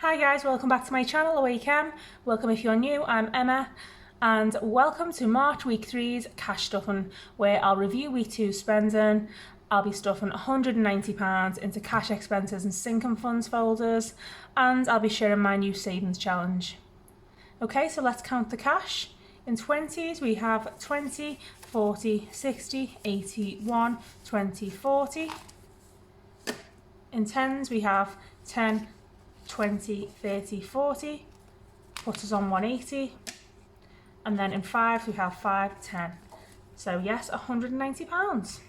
Hi guys, welcome back to my channel, Awake Welcome if you're new, I'm Emma, and welcome to March week 3's cash stuffing, where I'll review week 2's spending. I'll be stuffing £190 into cash expenses and sinking funds folders, and I'll be sharing my new savings challenge. Okay, so let's count the cash. In 20s we have 20, 40, 60, 80, 1, 20, 40. In 10s we have 10, 20, 30, 40, puts us on 180, and then in 5s we have 5, 10. So yes, £190.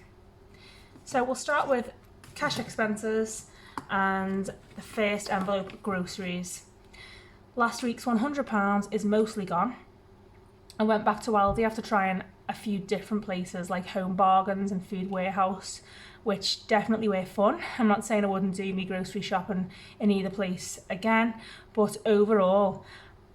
So we'll start with cash expenses and the first envelope, groceries. Last week's £100 is mostly gone. I went back to Aldi after trying a few different places like Home Bargains and Food Warehouse, which definitely were fun. I'm not saying I wouldn't do me grocery shopping in either place again, but overall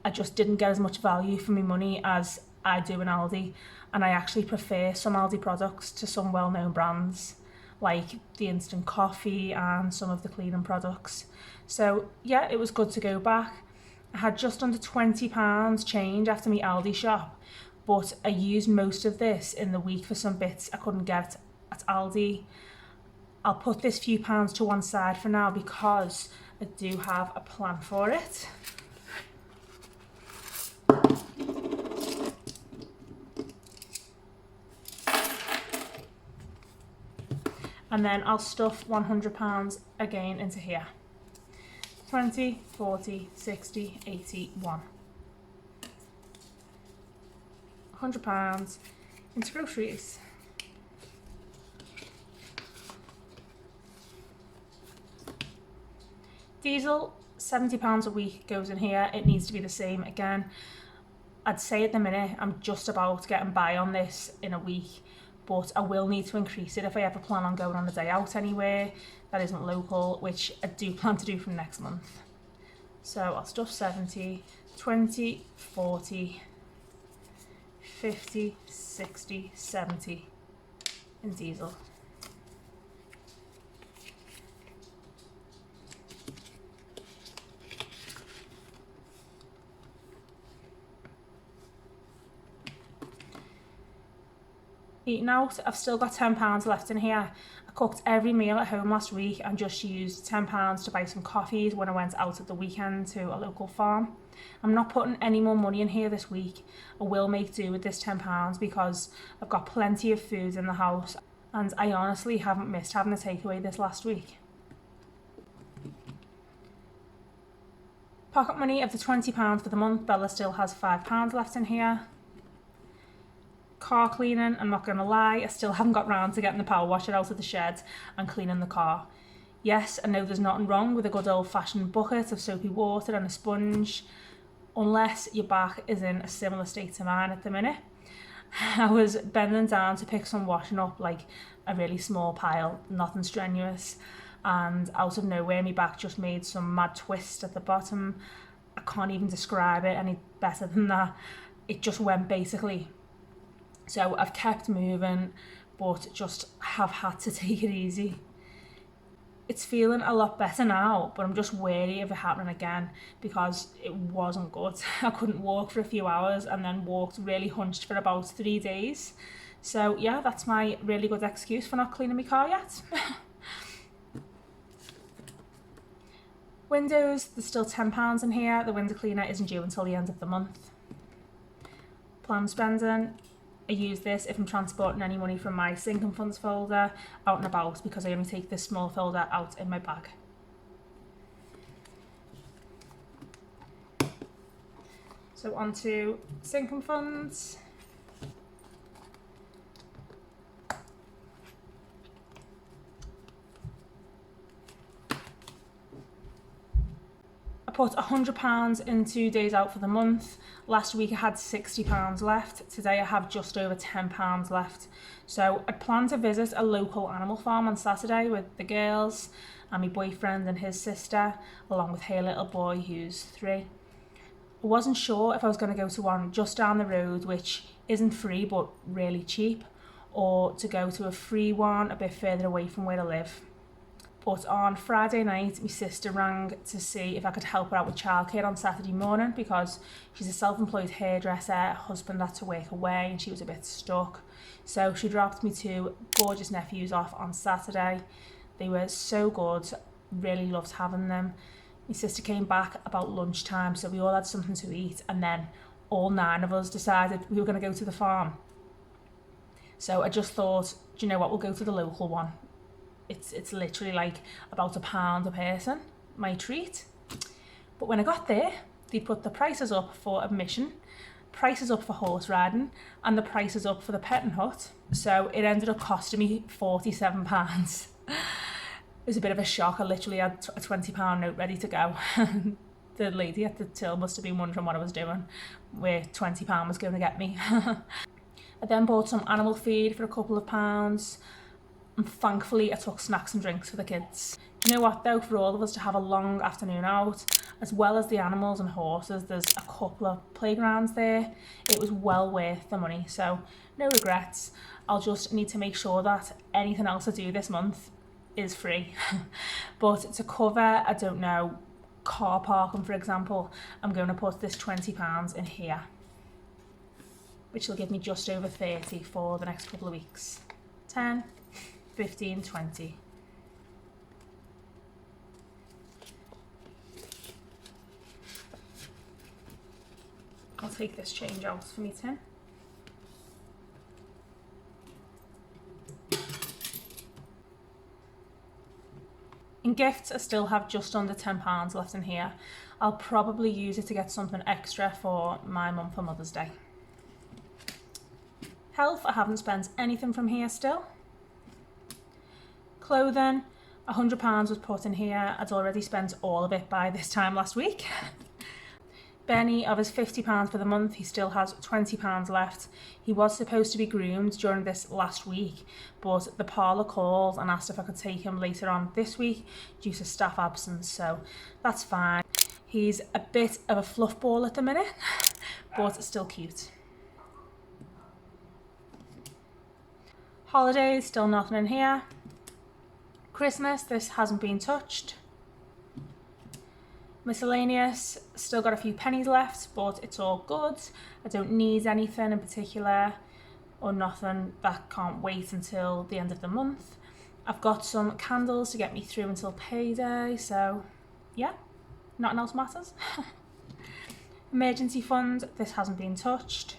I just didn't get as much value for my money as I do in Aldi, and I actually prefer some Aldi products to some well-known brands like the instant coffee and some of the cleaning products. So yeah, it was good to go back. I had just under £20 change after my Aldi shop, but I used most of this in the week for some bits I couldn't get at Aldi. I'll put this few pounds to one side for now because I do have a plan for it. And then I'll stuff £100 again into here. 20, 40, 60, 80, 1. £100 into groceries. Diesel, £70 a week goes in here. It needs to be the same again. I'd say at the minute I'm just about getting by on this in a week, but I will need to increase it if I ever plan on going on a day out anywhere that isn't local, which I do plan to do from next month. So I'll stuff 70, 20, 40, 50, 60, 70 in diesel. Eating out, I've still got £10 left in here. I cooked every meal at home last week and just used £10 to buy some coffees when I went out at the weekend to a local farm. I'm not putting any more money in here this week. I will make do with this £10 because I've got plenty of food in the house and I honestly haven't missed having a takeaway this last week. Pocket money of the £20 for the month, Bella still has £5 left in here. Car cleaning, I'm not going to lie, I still haven't got round to getting the power washer out of the shed and cleaning the car. Yes, I know there's nothing wrong with a good old fashioned bucket of soapy water and a sponge, unless your back is in a similar state to mine at the minute. I was bending down to pick some washing up, like a really small pile, nothing strenuous, and out of nowhere my back just made some mad twist at the bottom. I can't even describe it any better than that. It just went basically. So I've kept moving, but just have had to take it easy. It's feeling a lot better now, but I'm just wary of it happening again because it wasn't good. I couldn't walk for a few hours and then walked really hunched for about 3 days. So yeah, that's my really good excuse for not cleaning my car yet. Windows, there's still £10 in here. The window cleaner isn't due until the end of the month. Planned spending. I use this if I'm transporting any money from my sinking funds folder out and about because I only take this small folder out in my bag. So on to sinking funds. I put £100 into days out for the month. Last week I had £60 left. Today I have just over £10 left. So I plan to visit a local animal farm on Saturday with the girls and my boyfriend and his sister, along with her little boy who's 3. I wasn't sure if I was going to go to one just down the road, which isn't free but really cheap, or to go to a free one a bit further away from where I live. But on Friday night, my sister rang to see if I could help her out with childcare on Saturday morning because she's a self-employed hairdresser, her husband had to work away and she was a bit stuck. So she dropped me two gorgeous nephews off on Saturday. They were so good, really loved having them. My sister came back about lunchtime, so we all had something to eat, and then all 9 of us decided we were going to go to the farm. So I just thought, do you know what, we'll go to the local one. It's literally like about £1 a person, my treat. But when I got there, they put the prices up for admission, prices up for horse riding, and the prices up for the petting hut. So it ended up costing me £47. It was a bit of a shock. I literally had a £20 note ready to go. The lady at the till must have been wondering what I was doing, where £20 was going to get me. I then bought some animal feed for a couple of pounds. And thankfully I took snacks and drinks for the kids. You know what though, for all of us to have a long afternoon out, as well as the animals and horses, there's a couple of playgrounds there. It was well worth the money, so no regrets. I'll just need to make sure that anything else I do this month is free. But to cover, I don't know, car parking for example, I'm going to put this £20 in here, which will give me just over 30 for the next couple of weeks. 10, 15, 20. I'll take this change out for me, Tim. In gifts, I still have just under £10 left in here. I'll probably use it to get something extra for my mum for Mother's Day. Health, I haven't spent anything from here still. Clothing, £100 was put in here. I'd already spent all of it by this time last week. Benny, of his £50 for the month, he still has £20 left. He was supposed to be groomed during this last week, but the parlour called and asked if I could take him later on this week due to staff absence, so that's fine. He's a bit of a fluff ball at the minute, but still cute. Holidays, still nothing in here. Christmas, this hasn't been touched. Miscellaneous, still got a few pennies left, but it's all good. I don't need anything in particular or nothing that can't wait until the end of the month. I've got some candles to get me through until payday, so yeah, nothing else matters. Emergency fund, this hasn't been touched.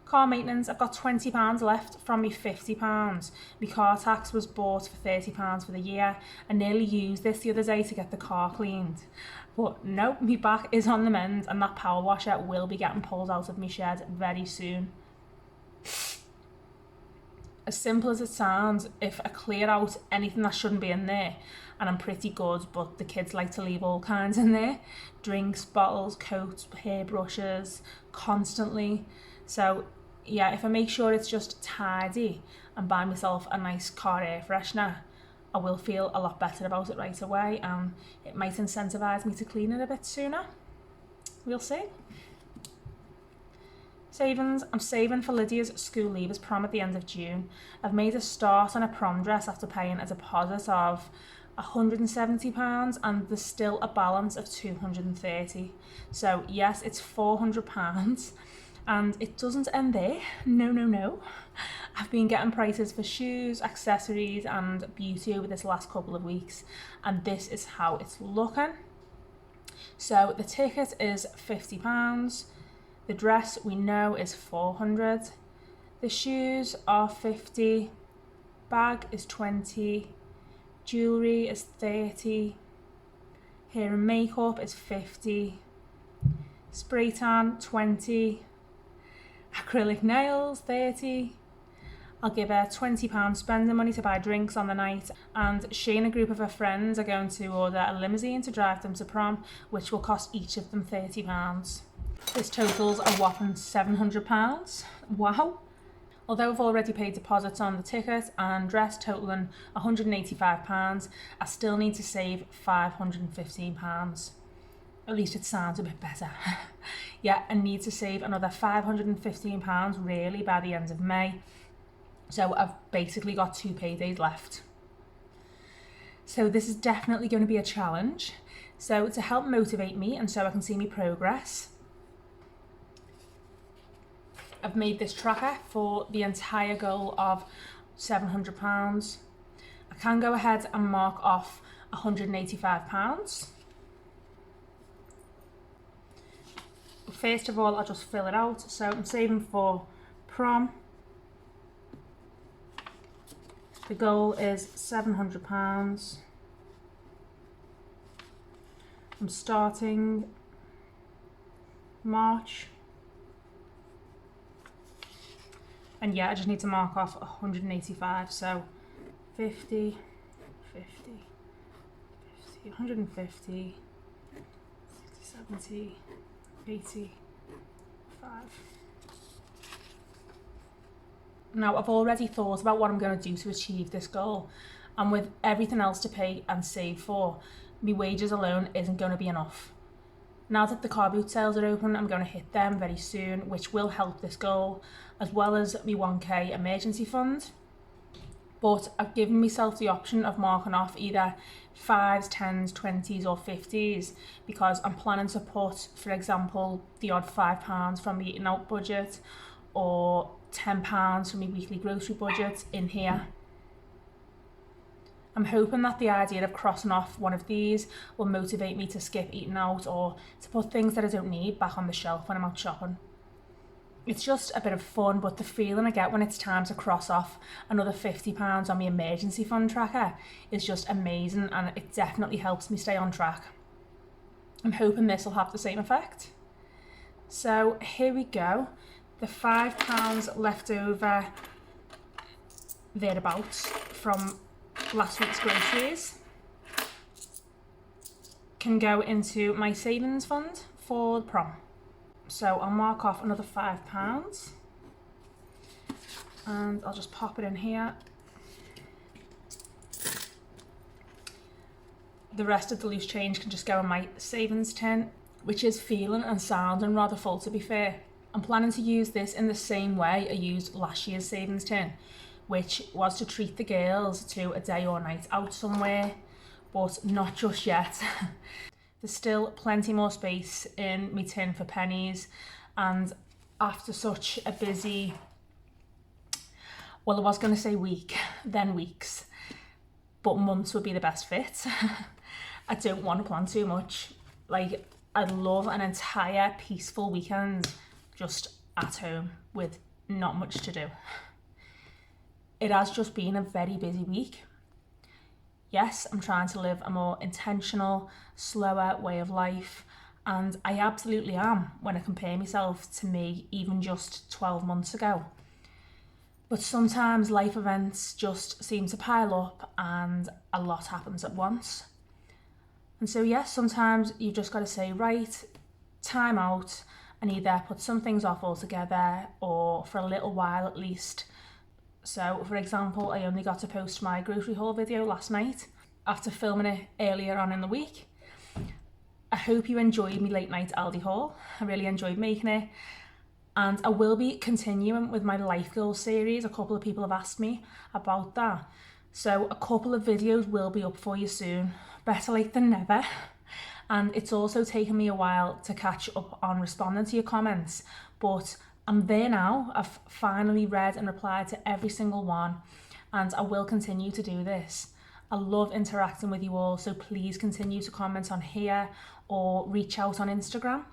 Car maintenance, I've got £20 left from me £50. My car tax was bought for £30 for the year. I nearly used this the other day to get the car cleaned. But no, my back is on the mend and that power washer will be getting pulled out of my shed very soon. As simple as it sounds, if I clear out anything that shouldn't be in there, and I'm pretty good, but the kids like to leave all kinds in there. Drinks, bottles, coats, hairbrushes, constantly. So yeah, if I make sure it's just tidy and buy myself a nice car air freshener, I will feel a lot better about it right away, and it might incentivise me to clean it a bit sooner. We'll see. Savings, I'm saving for Lydia's school leavers prom at the end of June. I've made a start on a prom dress after paying a deposit of £170 and there's still a balance of £230. So yes, it's £400. And it doesn't end there. No. I've been getting prices for shoes, accessories and beauty over this last couple of weeks, and this is how it's looking. So the ticket is £50. The dress we know is £400. The shoes are £50. Bag is £20. Jewellery is £30. Hair and makeup is £50. Spray tan £20. Acrylic nails, £30. I'll give her £20 spending money to buy drinks on the night, and she and a group of her friends are going to order a limousine to drive them to prom, which will cost each of them £30. This totals a whopping £700. Wow. Although I've already paid deposits on the ticket and dress totaling £185, I still need to save £515. At least it sounds a bit better. Yeah, I need to save another £515 really by the end of May. So I've basically got 2 paydays left. So this is definitely going to be a challenge. So to help motivate me and so I can see me progress, I've made this tracker for the entire goal of £700. I can go ahead and mark off £185. First of all, I'll just fill it out. So I'm saving for prom. The goal is £700. I'm starting March. And yeah, I just need to mark off 185. So 50, 50, 50, 150, 60, 70, 85. Now, I've already thought about what I'm going to do to achieve this goal, and with everything else to pay and save for, my wages alone isn't going to be enough. Now that the car boot sales are open, I'm going to hit them very soon, which will help this goal, as well as my 1k emergency fund. But I've given myself the option of marking off either 5s, 10s, 20s or 50s, because I'm planning to put, for example, the odd £5 from my eating out budget or £10 from my weekly grocery budget in here. I'm hoping that the idea of crossing off one of these will motivate me to skip eating out or to put things that I don't need back on the shelf when I'm out shopping. It's just a bit of fun, but the feeling I get when it's time to cross off another £50 on my emergency fund tracker is just amazing, and it definitely helps me stay on track. I'm hoping this will have the same effect. So here we go. The £5 left over thereabouts from last week's groceries can go into my savings fund for the prom. So I'll mark off another £5 and I'll just pop it in here. The rest of the loose change can just go in my savings tin, which is feeling and sounding rather full, to be fair. I'm planning to use this in the same way I used last year's savings tin, which was to treat the girls to a day or night out somewhere, but not just yet. There's still plenty more space in my tin for pennies, and after such a busy, well, I was going to say week, then weeks, but months would be the best fit. I don't want to plan too much. Like, I'd love an entire peaceful weekend just at home with not much to do. It has just been a very busy week. Yes, I'm trying to live a more intentional, slower way of life, and I absolutely am when I compare myself to me even just 12 months ago. But sometimes life events just seem to pile up and a lot happens at once. And so yes, sometimes you've just got to say, right, time out, and either put some things off altogether or for a little while at least. So, for example, I only got to post my grocery haul video last night after filming it earlier on in the week. I hope you enjoyed my late night Aldi haul. I really enjoyed making it. And I will be continuing with my life goals series. A couple of people have asked me about that. So a couple of videos will be up for you soon. Better late than never. And it's also taken me a while to catch up on responding to your comments, but I'm there now. I've finally read and replied to every single one, and I will continue to do this. I love interacting with you all, so please continue to comment on here or reach out on Instagram.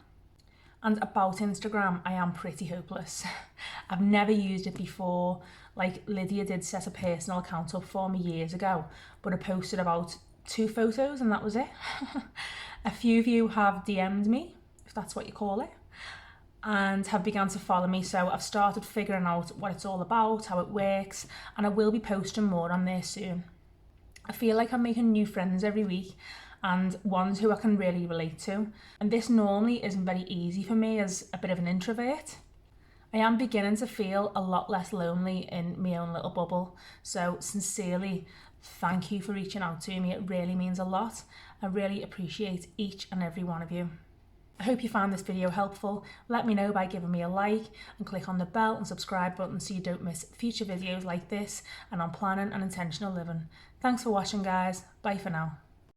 And about Instagram, I am pretty hopeless. I've never used it before. Like, Lydia did set a personal account up for me years ago, but I posted about 2 photos and that was it. A few of you have DM'd me, if that's what you call it, and have begun to follow me, so I've started figuring out what it's all about, how it works, and I will be posting more on there soon. I feel like I'm making new friends every week, and ones who I can really relate to, and this normally isn't very easy for me as a bit of an introvert. I am beginning to feel a lot less lonely in my own little bubble, so sincerely, thank you for reaching out to me. It really means a lot. I really appreciate each and every one of you. I hope you found this video helpful. Let me know by giving me a like and click on the bell and subscribe button so you don't miss future videos like this and on planning and intentional living. Thanks for watching, guys. Bye for now.